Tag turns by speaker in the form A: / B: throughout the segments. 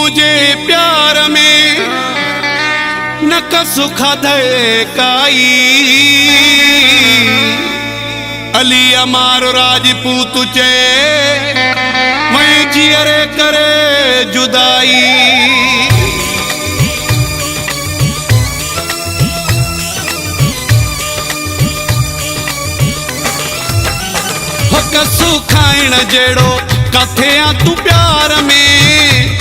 A: तुझे प्यार में न कसु खाधे काई। अली अमारो राजपूत चे मैं जियरे करे जुदाई। हो कसु खाइण जेड़ो काथे आ तू प्यार में।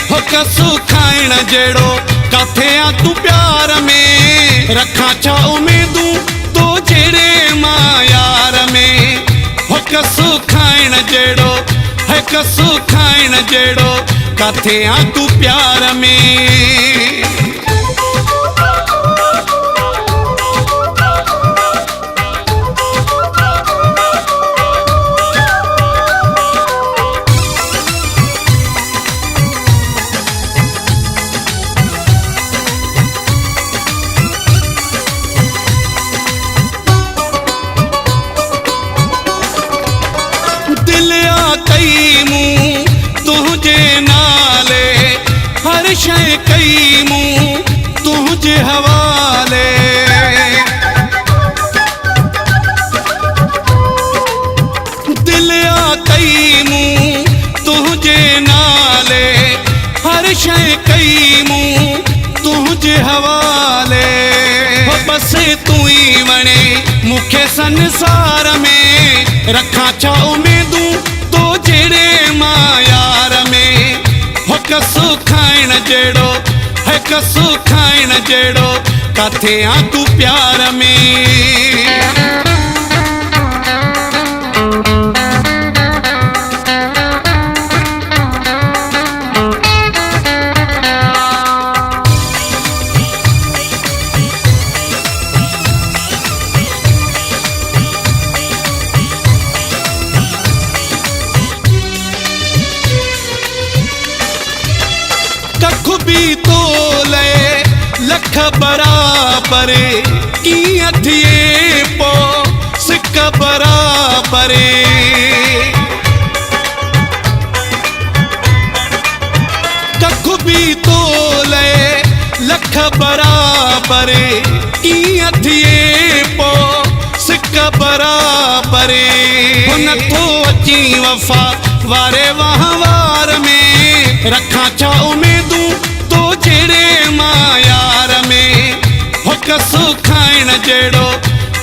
A: हो कसु खाइण जेड़ो काथे आ तू प्यार में। रखा छा उम्मीदूं तो जेड़े मां यार में। हो कसु खाइण जेड़ो है कसु खाइण जेड़ो काथे आ तू प्यार में। तुझे नाले हर शय कई मूं तुझे हवाले। दिल आ कई मूं तुझे नाले हर शय कई मूं तुझे हवाले। बस तू ही वणे मुखे संसार में। रखा छा उम्मीदूं तो जेड़े मां यार में। हो कसु खाइण जेड़ो है कसु खाइण जेड़ो काथे आ तू प्यार में। कख भी तो ले लख बराबर की अथिए पो सिक बराबर। कख भी तो ले लख बराबर की अथिए पो सिक बराबर। नथो अची वफा वारे वहां में। रखा छा उम्मीदूं तो जेड़े मां यार में। हो कसु खाइण जेड़ो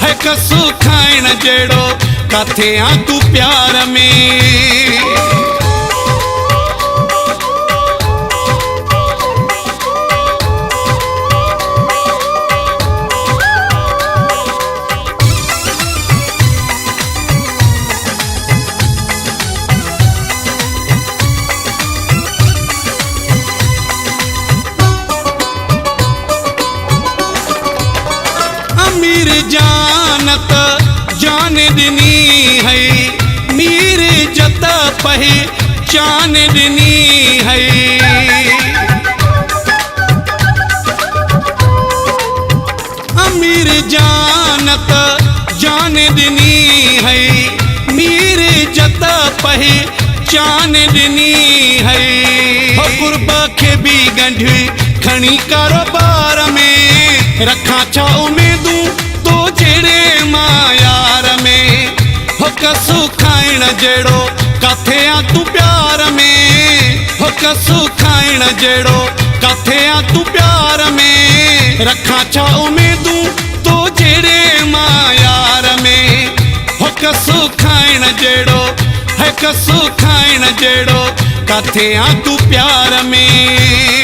A: है कसु खाइण जेड़ो काथे आ तू प्यार में। मीर जानत जान दिनी है मीर जत पहचान दिनी है। अमीर जानत जान दिनी है मीर जत पहचान दिनी है। हो कुर्बा के भी गंढ खणी कारोबार में। रखा छा उम्मीदूं तो जेड़े मां यार में। हो कसु खाइण जेड़ो काथे आ तू प्यार में। हो कसु खाइण जेड़ो काथे आ तू प्यार में। रखा छा उम्मीदूं तो जेड़े मां यार में। हो कसु खाइण जेड़ो है कसु खाइण जेड़ो काथे आ तू प्यार में।